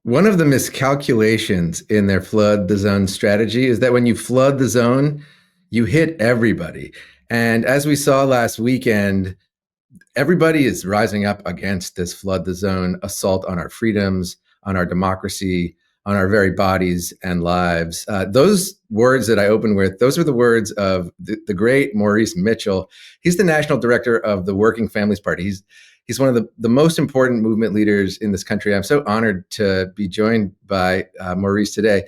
One of the miscalculations in their flood the zone strategy is that when you flood the zone, you hit everybody. And as we saw last weekend, everybody is rising up against this flood the zone assault on our freedoms, on our democracy, on our very bodies and lives. Those words that I opened with, those are the words of the great Maurice Mitchell. He's the national director of the Working Families Party. He's one of the most important movement leaders in this country. I'm so honored to be joined by Maurice today.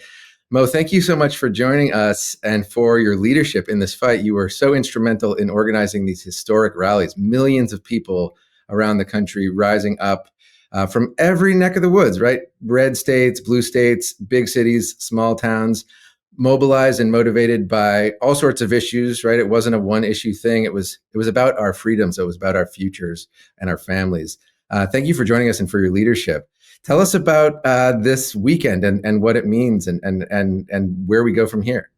Mo, thank you so much for joining us and for your leadership in this fight. You were so instrumental in organizing these historic rallies, millions of people around the country rising up from every neck of the woods, right? Red states, blue states, big cities, small towns, mobilized and motivated by all sorts of issues, right? It wasn't a one issue thing. It was about our freedoms. It was about our futures and our families. Thank you for joining us and for your leadership. Tell us about this weekend and what it means and where we go from here.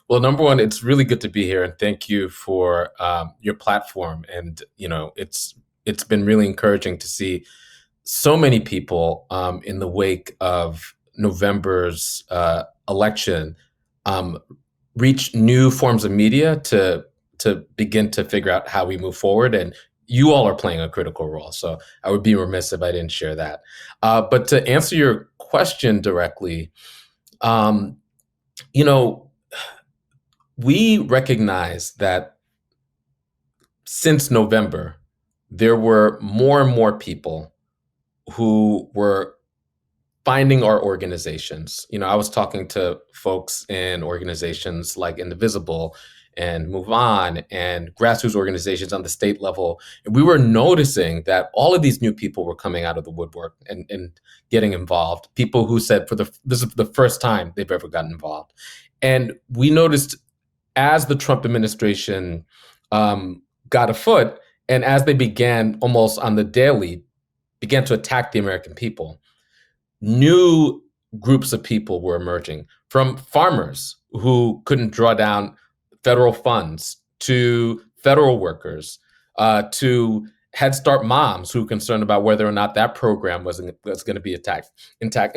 Well, number one, it's really good to be here, and thank you for your platform. And it's been really encouraging to see so many people in the wake of November's election reach new forms of media to begin to figure out how we move forward. And you all are playing a critical role. So I would be remiss if I didn't share that. But to answer your question directly, we recognize that since November, there were more and more people who were finding our organizations. I was talking to folks in organizations like Indivisible and Move On and grassroots organizations on the state level. And we were noticing that all of these new people were coming out of the woodwork and getting involved. People who said this is the first time they've ever gotten involved. And we noticed as the Trump administration got afoot and as they began almost on the daily, began to attack the American people, new groups of people were emerging, from farmers who couldn't draw down federal funds to federal workers, to Head Start moms who were concerned about whether or not that program was going to be intact,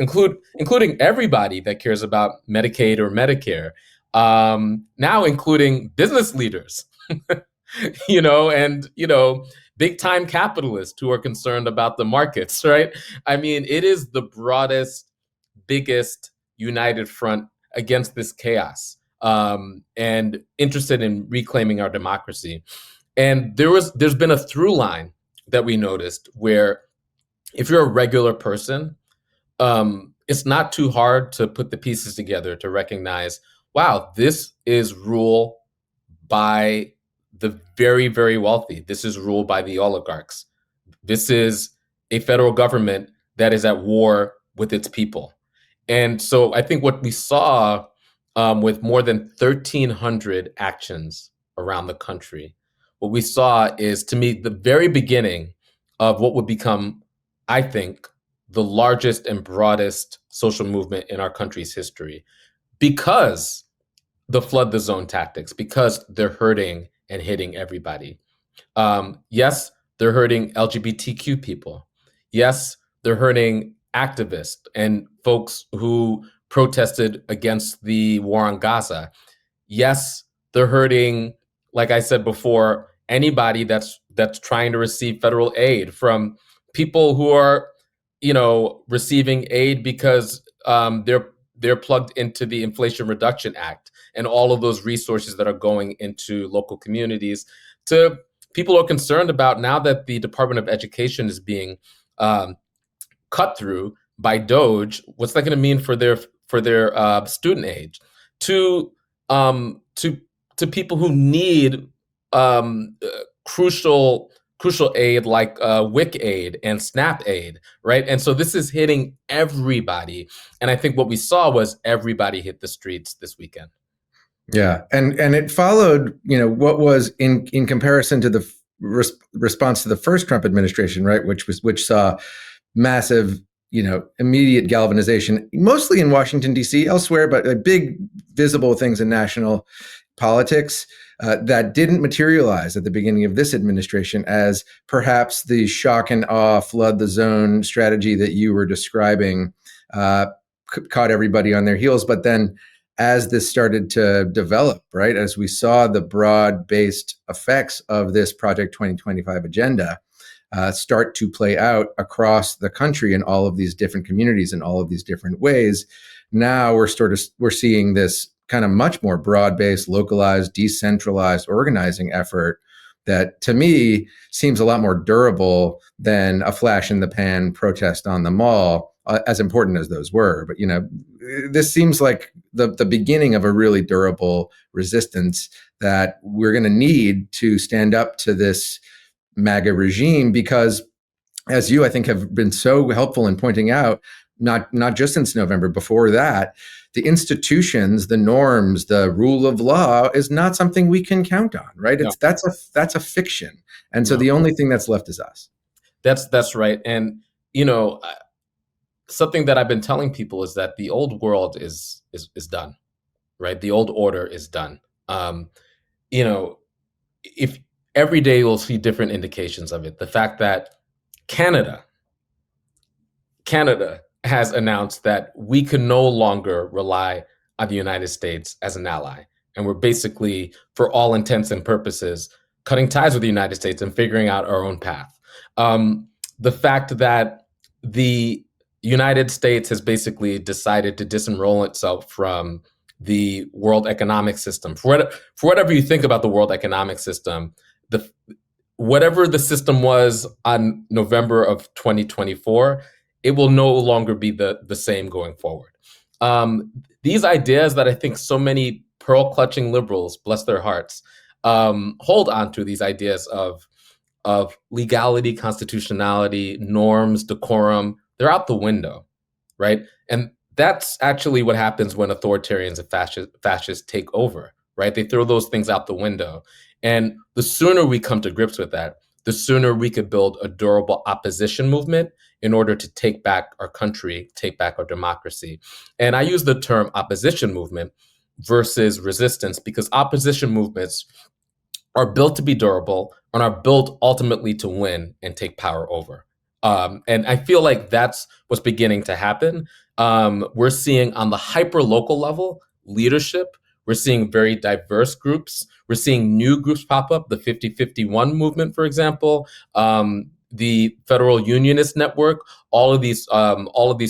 including everybody that cares about Medicaid or Medicare, now including business leaders, big time capitalists who are concerned about the markets, right? I mean, it is the broadest, biggest united front against this chaos, and interested in reclaiming our democracy. And there's been a through line that we noticed where if you're a regular person, it's not too hard to put the pieces together to recognize, wow, this is rule by the very, very wealthy. This is ruled by the oligarchs. This is a federal government that is at war with its people. And so I think what we saw with more than 1,300 actions around the country, what we saw is, to me, the very beginning of what would become, I think, the largest and broadest social movement in our country's history, because the flood the zone tactics, because they're hurting and hitting everybody. Yes, they're hurting LGBTQ people. Yes, they're hurting activists and folks who protested against the war on Gaza. Yes, they're hurting, like I said before, anybody that's trying to receive federal aid, from people who are, receiving aid because they're plugged into the Inflation Reduction Act and all of those resources that are going into local communities, to people who are concerned about, now that the Department of Education is being cut through by DOGE, what's that going to mean for their student aid, to people who need crucial aid like WIC aid and SNAP aid, right? And so this is hitting everybody. And I think what we saw was everybody hit the streets this weekend. Yeah, and it followed, what was in comparison to the response to the first Trump administration, right, which saw massive, immediate galvanization, mostly in Washington D.C., elsewhere, but big visible things in national politics that didn't materialize at the beginning of this administration as perhaps the shock and awe, flood the zone strategy that you were describing uh, caught everybody on their heels. But then as this started to develop, right, as we saw the broad-based effects of this Project 2025 agenda start to play out across the country in all of these different communities in all of these different ways, now we're seeing this kind of much more broad-based, localized, decentralized organizing effort that to me seems a lot more durable than a flash in the pan protest on the mall, as important as those were. But this seems like the beginning of a really durable resistance that we're going to need to stand up to this MAGA regime, because as you, I think, have been so helpful in pointing out, not just since November, before that, the institutions, the norms, the rule of law is not something we can count on, right? No, That's a fiction, and so no, the only thing that's left is us. that's right. And you know, something that I've been telling people is that the old world is done, right? The old order is done. Um, you know, if every day we'll see different indications of it. The fact that Canada Canada has announced that we can no longer rely on the United States as an ally. And we're basically, for all intents and purposes, cutting ties with the United States and figuring out our own path. The fact that the United States has basically decided to disenroll itself from the world economic system. For whatever you think about the world economic system, the whatever the system was on November of 2024, it will no longer be the same going forward. These ideas that I think so many pearl clutching liberals, bless their hearts, hold on to, these ideas of legality, constitutionality, norms, decorum, they're out the window, right? And that's actually what happens when authoritarians and fascists take over, right? They throw those things out the window. And the sooner we come to grips with that, the sooner we could build a durable opposition movement in order to take back our country, take back our democracy. And I use the term opposition movement versus resistance because opposition movements are built to be durable and are built ultimately to win and take power over. And I feel like that's what's beginning to happen. We're seeing on the hyper local level leadership. We're seeing very diverse groups. We're seeing new groups pop up, the 50-51 movement, for example, the Federal Unionist Network, all of these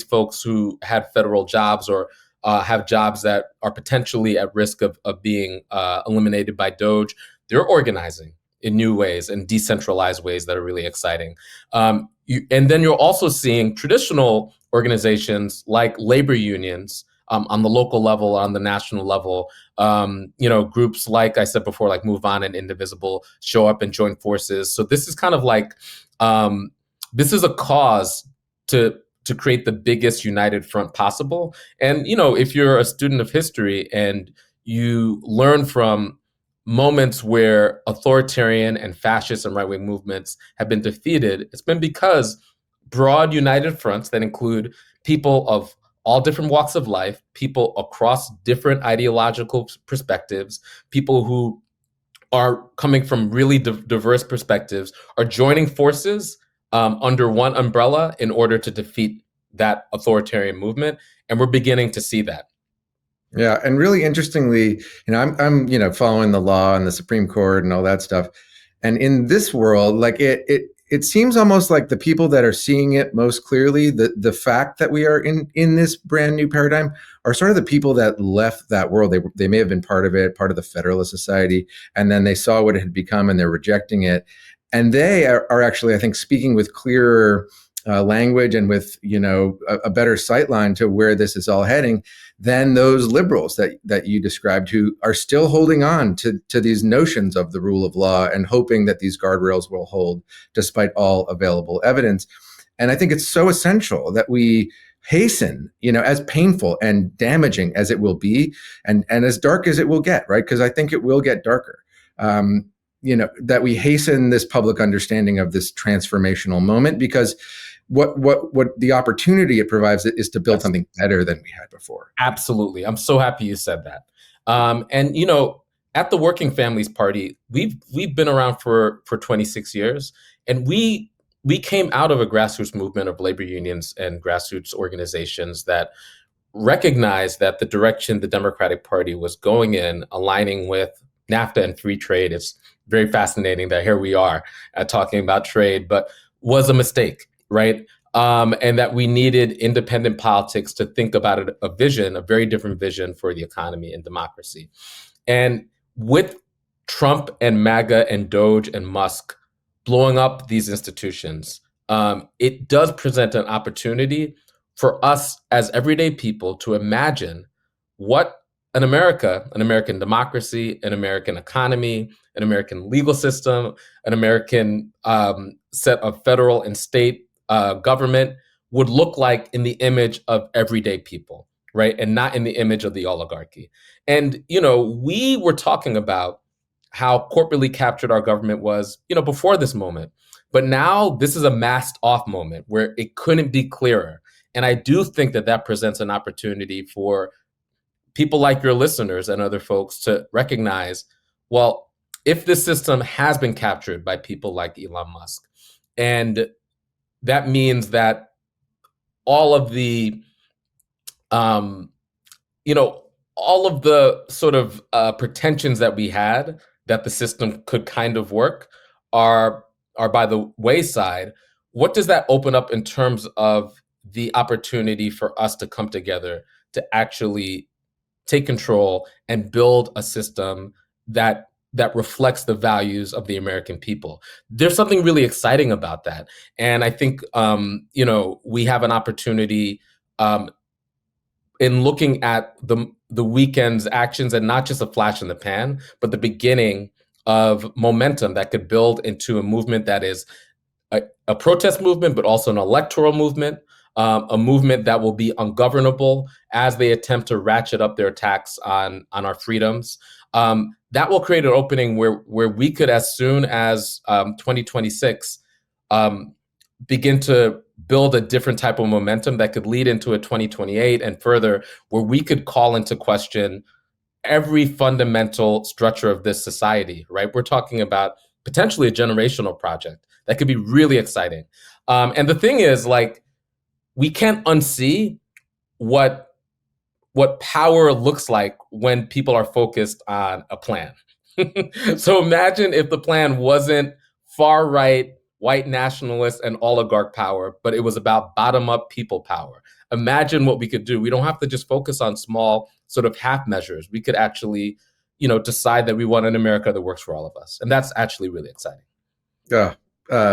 folks who had federal jobs or have jobs that are potentially at risk of being eliminated by DOGE. They're organizing in new ways and decentralized ways that are really exciting. And then you're also seeing traditional organizations like labor unions on the local level, on the national level. Groups like I said before, like Move On and Indivisible, show up and join forces. So this is kind of like this is a cause to create the biggest united front possible. And if you're a student of history and you learn from moments where authoritarian and fascist and right-wing movements have been defeated, it's been because broad united fronts that include people of all different walks of life, people across different ideological perspectives, people who are coming from really diverse perspectives, are joining forces under one umbrella in order to defeat that authoritarian movement. And we're beginning to see that. Yeah, and really interestingly, I'm following the law and the Supreme Court and all that stuff, and in this world, like it seems almost like the people that are seeing it most clearly, the fact that we are in this brand new paradigm, are sort of the people that left that world. They may have been part of it, part of the Federalist Society, and then they saw what it had become and they're rejecting it, and they are actually, I think, speaking with clearer language and with a better sightline to where this is all heading than those liberals that you described, who are still holding on to these notions of the rule of law and hoping that these guardrails will hold despite all available evidence. And I think it's so essential that we hasten, as painful and damaging as it will be, and as dark as it will get, right? Because I think it will get darker. That we hasten this public understanding of this transformational moment, because what the opportunity it provides is to build something better than we had before. Absolutely. I'm so happy you said that. And at the Working Families Party, we've been around for 26 years, and we we came out of a grassroots movement of labor unions and grassroots organizations that recognized that the direction the Democratic Party was going in, aligning with NAFTA and free trade, it's very fascinating that here we are talking about trade, but was a mistake, right? And that we needed independent politics to think about a vision, a very different vision for the economy and democracy. And with Trump and MAGA and Doge and Musk blowing up these institutions, it does present an opportunity for us as everyday people to imagine what an America, an American democracy, an American economy, an American legal system, an American set of federal and state government would look like in the image of everyday people, right? And not in the image of the oligarchy. And, we were talking about how corporately captured our government was, before this moment. But now this is a masked off moment where it couldn't be clearer. And I do think that that presents an opportunity for people like your listeners and other folks to recognize, well, if this system has been captured by people like Elon Musk, and that means that all of the, um, all of the sort of pretensions that we had that the system could kind of work are by the wayside. What does that open up in terms of the opportunity for us to come together to actually take control and build a system that reflects the values of the American people? There's something really exciting about that, and I think we have an opportunity in looking at the weekend's actions, and not just a flash in the pan, but the beginning of momentum that could build into a movement that is a protest movement, but also an electoral movement, a movement that will be ungovernable as they attempt to ratchet up their attacks on our freedoms. That will create an opening where we could, as soon as 2026, begin to build a different type of momentum that could lead into a 2028 and further, where we could call into question every fundamental structure of this society, right? We're talking about potentially a generational project that could be really exciting. And the thing is, like, we can't unsee what power looks like when people are focused on a plan. So imagine if the plan wasn't far right, white nationalist, and oligarch power, but it was about bottom up people power. Imagine what we could do. We don't have to just focus on small sort of half measures. We could actually, decide that we want an America that works for all of us. And that's actually really exciting. Oh,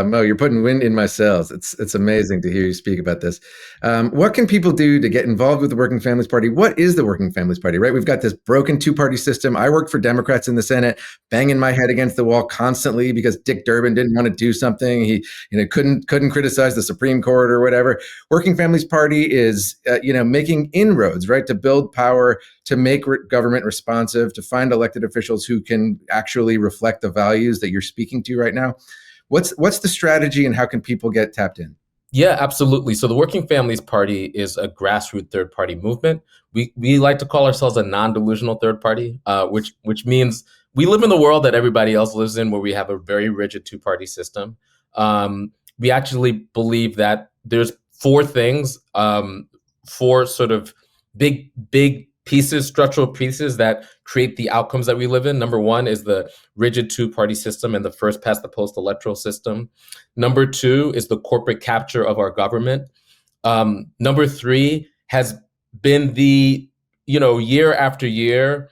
Mo, you're putting wind in my sails. It's amazing to hear you speak about this. What can people do to get involved with the Working Families Party? What is the Working Families Party, right? We've got this broken two-party system. I worked for Democrats in the Senate, banging my head against the wall constantly because Dick Durbin didn't want to do something. He, couldn't criticize the Supreme Court or whatever. Working Families Party is, making inroads, right, to build power, to make government responsive, to find elected officials who can actually reflect the values that you're speaking to right now. What's the strategy, and how can people get tapped in? Yeah, absolutely. So the Working Families Party is a grassroots third party movement. We like to call ourselves a non-delusional third party, which means we live in the world that everybody else lives in, where we have a very rigid two-party system. We actually believe that there's four things, four sort of big pieces, structural pieces that create the outcomes that we live in. Number one is the rigid two-party system and the first past the post electoral system. Number two is the corporate capture of our government. Number three has been the, year after year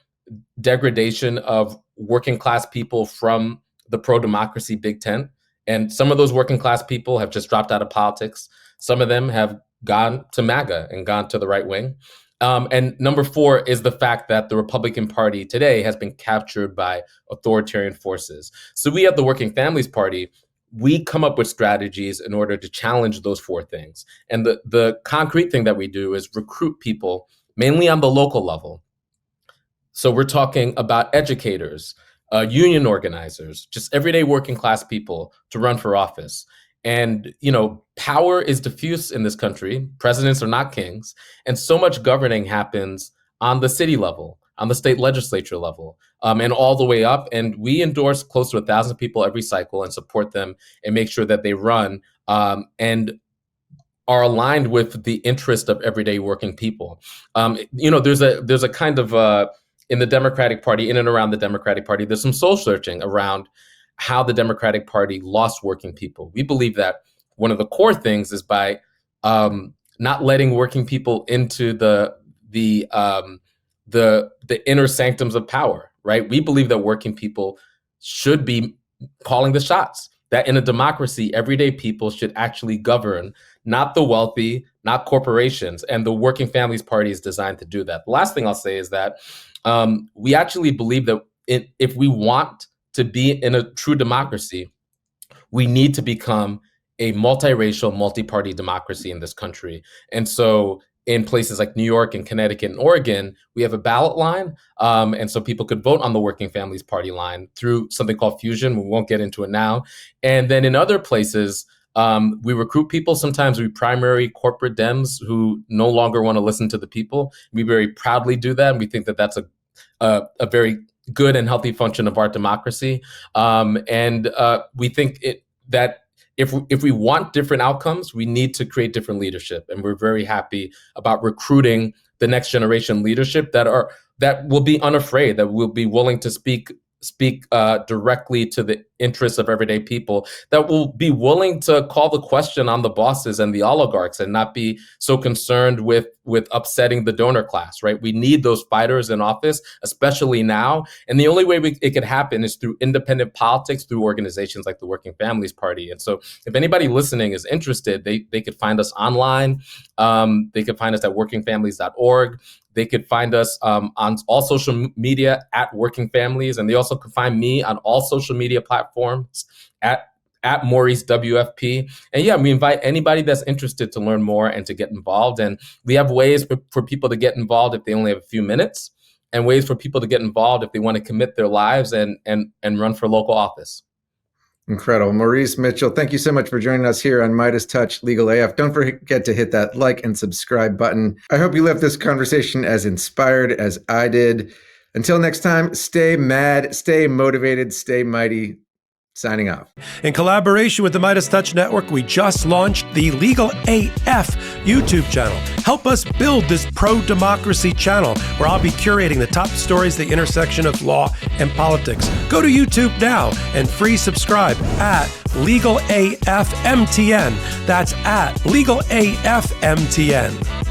degradation of working class people from the pro-democracy big tent. And some of those working class people have just dropped out of politics. Some of them have gone to MAGA and gone to the right wing. And number four is the fact that the Republican Party today has been captured by authoritarian forces. So we at the Working Families Party, we come up with strategies in order to challenge those four things. And the concrete thing that we do is recruit people, mainly on the local level. So we're talking about educators, union organizers, just everyday working class people to run for office. And, power is diffuse in this country. Presidents are not kings. And so much governing happens on the city level, on the state legislature level, and all the way up. And we endorse close to 1,000 people every cycle and support them and make sure that they run and are aligned with the interest of everyday working people. There's a kind of in the Democratic Party, in and around the Democratic Party, there's some soul searching around how the Democratic Party lost working people. We believe that one of the core things is by not letting working people into the inner sanctums of power. Right? We believe that working people should be calling the shots. That in a democracy, everyday people should actually govern, not the wealthy, not corporations. And the Working Families Party is designed to do that. The last thing I'll say is that we actually believe that if we want to be in a true democracy, we need to become a multiracial, multi-party democracy in this country. And so in places like New York and Connecticut and Oregon, we have a ballot line. And so people could vote on the Working Families Party line through something called Fusion. We won't get into it now. And then in other places, we recruit people. Sometimes we primary corporate Dems who no longer want to listen to the people. We very proudly do that. And we think that that's a very good and healthy function of our democracy. And we think that if we want different outcomes, we need to create different leadership. And we're very happy about recruiting the next generation leadership that will be unafraid, that will be willing to speak directly to the interests of everyday people, that will be willing to call the question on the bosses and the oligarchs and not be so concerned with upsetting the donor class, right? We need those fighters in office, especially now. And the only way it could happen is through independent politics, through organizations like the Working Families Party. And so if anybody listening is interested, they could find us online. They could find us at workingfamilies.org. They could find us on all social media at Working Families, and they also could find me on all social media platforms at Maurice WFP. And yeah, we invite anybody that's interested to learn more and to get involved. And we have ways for people to get involved if they only have a few minutes, and ways for people to get involved if they want to commit their lives and run for local office. Incredible. Maurice Mitchell, thank you so much for joining us here on Midas Touch Legal AF. Don't forget to hit that like and subscribe button. I hope you left this conversation as inspired as I did. Until next time, stay mad, stay motivated, stay mighty. Signing off. In collaboration with the Midas Touch Network, we just launched the Legal AF YouTube channel. Help us build this pro-democracy channel where I'll be curating the top stories at the intersection of law and politics. Go to YouTube now and free subscribe at Legal AF MTN. That's at Legal AF MTN.